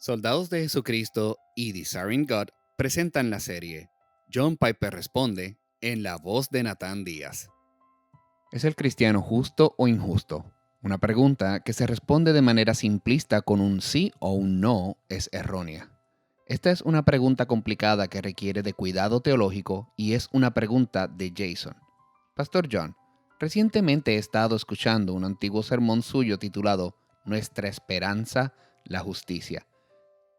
Soldados de Jesucristo y Desiring God presentan la serie John Piper responde en la voz de Natán Díaz. ¿Es el cristiano justo o injusto? Una pregunta que se responde de manera simplista con un sí o un no es errónea. Esta es una pregunta complicada que requiere de cuidado teológico y es una pregunta de Jason. Pastor John, recientemente he estado escuchando un antiguo sermón suyo titulado Nuestra esperanza, la justicia.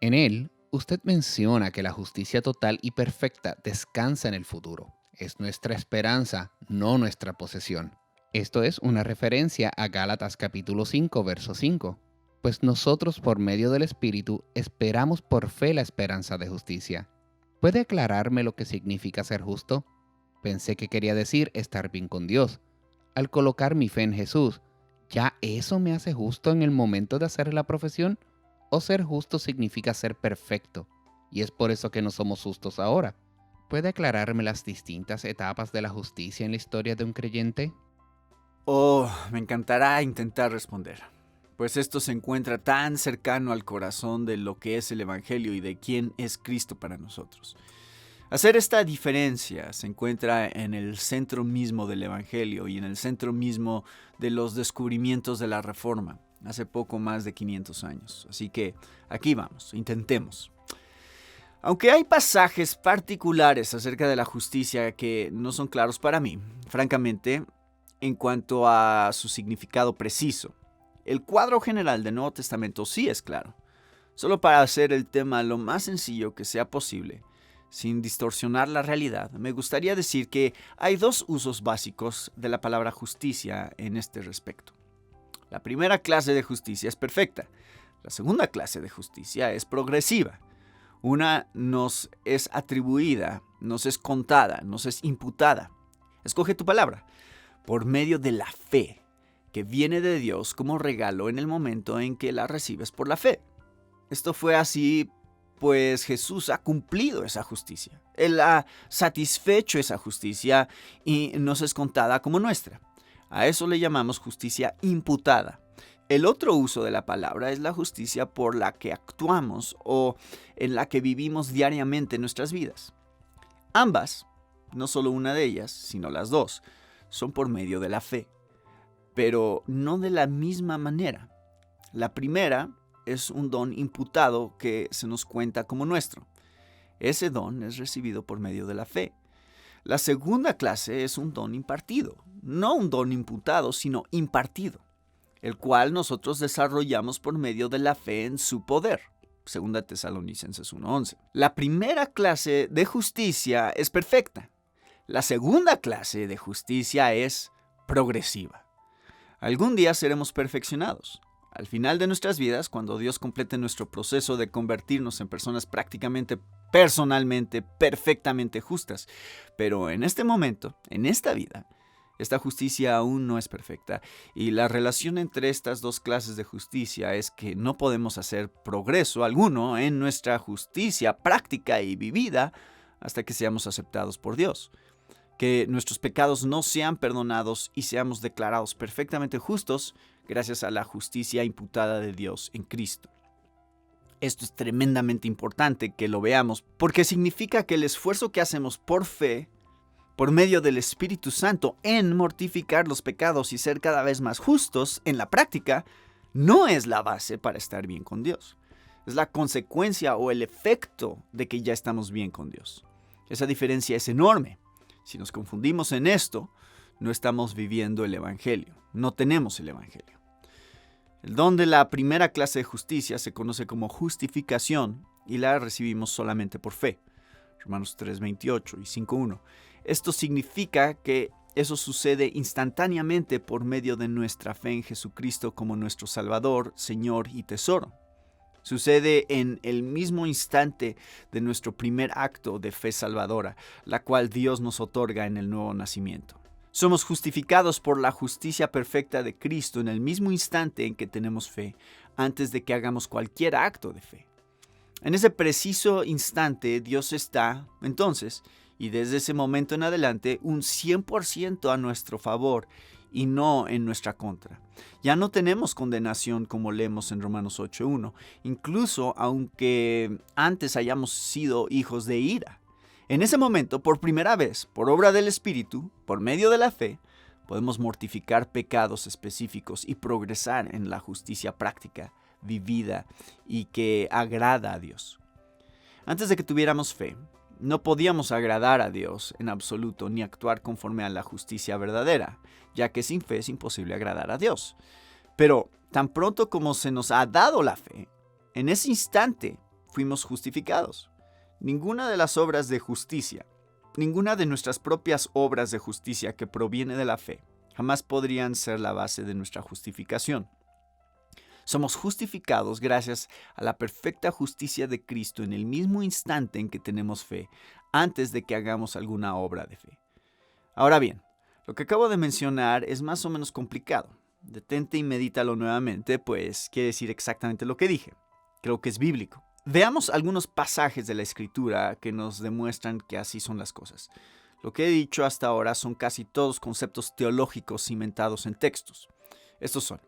En él, usted menciona que la justicia total y perfecta descansa en el futuro. Es nuestra esperanza, no nuestra posesión. Esto es una referencia a Gálatas capítulo 5, verso 5. Pues nosotros por medio del Espíritu esperamos por fe la esperanza de justicia. ¿Puede aclararme lo que significa ser justo? Pensé que quería decir estar bien con Dios. Al colocar mi fe en Jesús, ¿ya eso me hace justo en el momento de hacer la profesión? ¿O ser justo significa ser perfecto? Y es por eso que no somos justos ahora. ¿Puede aclararme las distintas etapas de la justicia en la historia de un creyente? Me encantará intentar responder, pues esto se encuentra tan cercano al corazón de lo que es el Evangelio y de quién es Cristo para nosotros. Hacer esta diferencia se encuentra en el centro mismo del Evangelio y en el centro mismo de los descubrimientos de la Reforma, hace poco más de 500 años. Así que aquí vamos, intentemos. Aunque hay pasajes particulares acerca de la justicia que no son claros para mí, francamente, en cuanto a su significado preciso, el cuadro general del Nuevo Testamento sí es claro. Solo para hacer el tema lo más sencillo que sea posible, sin distorsionar la realidad, me gustaría decir que hay dos usos básicos de la palabra justicia en este respecto. La primera clase de justicia es perfecta. La segunda clase de justicia es progresiva. Una nos es atribuida, nos es contada, nos es imputada. Escoge tu palabra. Por medio de la fe, que viene de Dios como regalo en el momento en que la recibes por la fe. Esto fue así, pues Jesús ha cumplido esa justicia. Él ha satisfecho esa justicia y nos es contada como nuestra. A eso le llamamos justicia imputada. El otro uso de la palabra es la justicia por la que actuamos o en la que vivimos diariamente en nuestras vidas. Ambas, no solo una de ellas, sino las dos, son por medio de la fe, pero no de la misma manera. La primera es un don imputado que se nos cuenta como nuestro. Ese don es recibido por medio de la fe. La segunda clase es un don impartido, no un don imputado, sino impartido, el cual nosotros desarrollamos por medio de la fe en su poder. 2 Tesalonicenses 1:11. La primera clase de justicia es perfecta. La segunda clase de justicia es progresiva. Algún día seremos perfeccionados. Al final de nuestras vidas, cuando Dios complete nuestro proceso de convertirnos en personas prácticamente, personalmente, perfectamente justas. Pero en este momento, en esta vida, esta justicia aún no es perfecta. Y la relación entre estas dos clases de justicia es que no podemos hacer progreso alguno en nuestra justicia práctica y vivida hasta que seamos aceptados por Dios. Que nuestros pecados no sean perdonados y seamos declarados perfectamente justos gracias a la justicia imputada de Dios en Cristo. Esto es tremendamente importante que lo veamos porque significa que el esfuerzo que hacemos por fe, por medio del Espíritu Santo en mortificar los pecados y ser cada vez más justos en la práctica, no es la base para estar bien con Dios. Es la consecuencia o el efecto de que ya estamos bien con Dios. Esa diferencia es enorme. Si nos confundimos en esto, no estamos viviendo el Evangelio. No tenemos el Evangelio. El don de la primera clase de justicia se conoce como justificación y la recibimos solamente por fe. Romanos 3:28 y 5:1. Esto significa que eso sucede instantáneamente por medio de nuestra fe en Jesucristo como nuestro Salvador, Señor y Tesoro. Sucede en el mismo instante de nuestro primer acto de fe salvadora, la cual Dios nos otorga en el nuevo nacimiento. Somos justificados por la justicia perfecta de Cristo en el mismo instante en que tenemos fe, antes de que hagamos cualquier acto de fe. En ese preciso instante Dios está, entonces, y desde ese momento en adelante, un 100% a nuestro favor y no en nuestra contra. Ya no tenemos condenación como leemos en Romanos 8:1, incluso aunque antes hayamos sido hijos de ira. En ese momento, por primera vez, por obra del Espíritu, por medio de la fe, podemos mortificar pecados específicos y progresar en la justicia práctica, vivida y que agrada a Dios. Antes de que tuviéramos fe, no podíamos agradar a Dios en absoluto ni actuar conforme a la justicia verdadera, ya que sin fe es imposible agradar a Dios. Pero tan pronto como se nos ha dado la fe, en ese instante fuimos justificados. Ninguna de las obras de justicia, ninguna de nuestras propias obras de justicia que proviene de la fe, jamás podrían ser la base de nuestra justificación. Somos justificados gracias a la perfecta justicia de Cristo en el mismo instante en que tenemos fe, antes de que hagamos alguna obra de fe. Ahora bien, lo que acabo de mencionar es más o menos complicado. Detente y medítalo nuevamente, pues quiere decir exactamente lo que dije. Creo que es bíblico. Veamos algunos pasajes de la Escritura que nos demuestran que así son las cosas. Lo que he dicho hasta ahora son casi todos conceptos teológicos cimentados en textos. Estos son: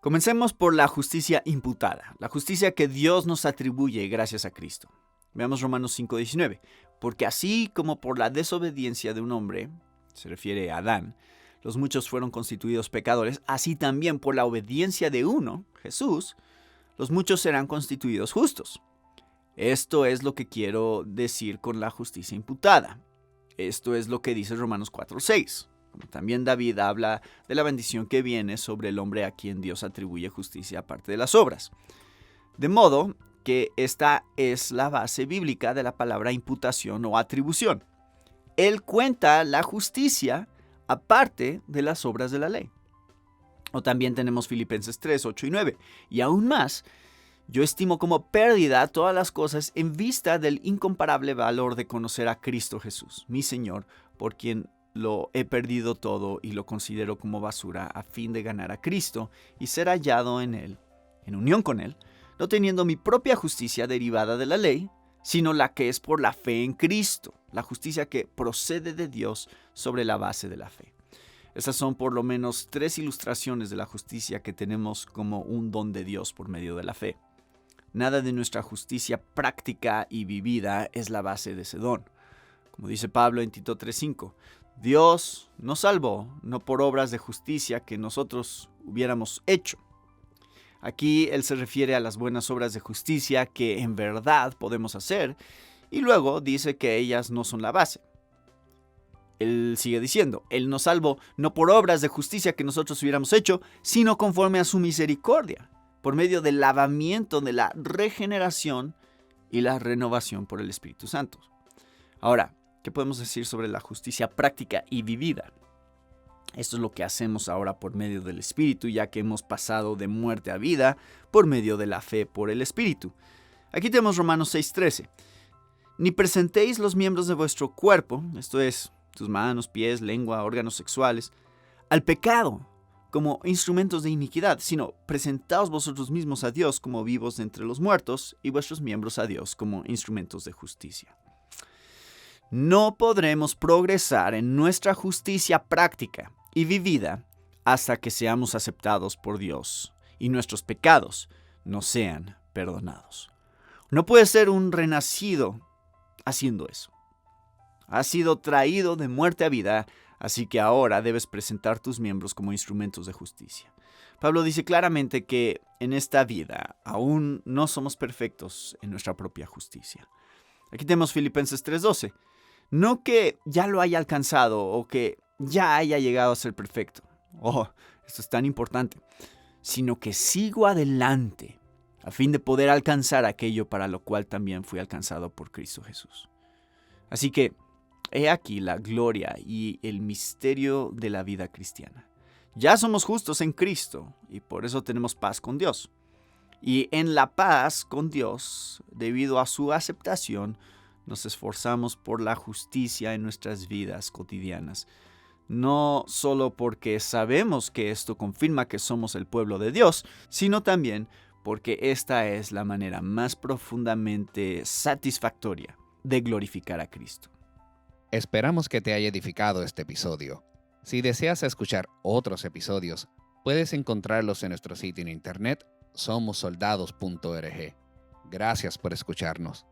comencemos por la justicia imputada, la justicia que Dios nos atribuye gracias a Cristo. Veamos Romanos 5:19. Porque así como por la desobediencia de un hombre, se refiere a Adán, los muchos fueron constituidos pecadores, así también por la obediencia de uno, Jesús, los muchos serán constituidos justos. Esto es lo que quiero decir con la justicia imputada. Esto es lo que dice Romanos 4:6. También David habla de la bendición que viene sobre el hombre a quien Dios atribuye justicia aparte de las obras. De modo que esta es la base bíblica de la palabra imputación o atribución. Él cuenta la justicia aparte de las obras de la ley. O también tenemos Filipenses 3:8 y 9. Y aún más, yo estimo como pérdida todas las cosas en vista del incomparable valor de conocer a Cristo Jesús, mi Señor, por quien lo he perdido todo y lo considero como basura a fin de ganar a Cristo y ser hallado en Él, en unión con Él, no teniendo mi propia justicia derivada de la ley, sino la que es por la fe en Cristo, la justicia que procede de Dios sobre la base de la fe. Estas son por lo menos 3 ilustraciones de la justicia que tenemos como un don de Dios por medio de la fe. Nada de nuestra justicia práctica y vivida es la base de ese don. Como dice Pablo en Tito 3:5, Dios nos salvó no por obras de justicia que nosotros hubiéramos hecho. Aquí él se refiere a las buenas obras de justicia que en verdad podemos hacer y luego dice que ellas no son la base. Él sigue diciendo, Él nos salvó no por obras de justicia que nosotros hubiéramos hecho, sino conforme a su misericordia, por medio del lavamiento de la regeneración y la renovación por el Espíritu Santo. Ahora, ¿qué podemos decir sobre la justicia práctica y vivida? Esto es lo que hacemos ahora por medio del Espíritu, ya que hemos pasado de muerte a vida por medio de la fe por el Espíritu. Aquí tenemos Romanos 6:13. Ni presentéis los miembros de vuestro cuerpo, esto es, tus manos, pies, lengua, órganos sexuales, al pecado como instrumentos de iniquidad, sino presentaos vosotros mismos a Dios como vivos de entre los muertos y vuestros miembros a Dios como instrumentos de justicia. No podremos progresar en nuestra justicia práctica y vivida hasta que seamos aceptados por Dios y nuestros pecados nos sean perdonados. No puede ser un renacido haciendo eso. Has sido traído de muerte a vida, así que ahora debes presentar tus miembros como instrumentos de justicia. Pablo dice claramente que en esta vida aún no somos perfectos en nuestra propia justicia. Aquí tenemos Filipenses 3:12. No que ya lo haya alcanzado o que ya haya llegado a ser perfecto. Oh, esto es tan importante. Sino que sigo adelante a fin de poder alcanzar aquello para lo cual también fui alcanzado por Cristo Jesús. Así que he aquí la gloria y el misterio de la vida cristiana. Ya somos justos en Cristo y por eso tenemos paz con Dios. Y en la paz con Dios, debido a su aceptación, nos esforzamos por la justicia en nuestras vidas cotidianas. No solo porque sabemos que esto confirma que somos el pueblo de Dios, sino también porque esta es la manera más profundamente satisfactoria de glorificar a Cristo. Esperamos que te haya edificado este episodio. Si deseas escuchar otros episodios, puedes encontrarlos en nuestro sitio en internet somosoldados.org. Gracias por escucharnos.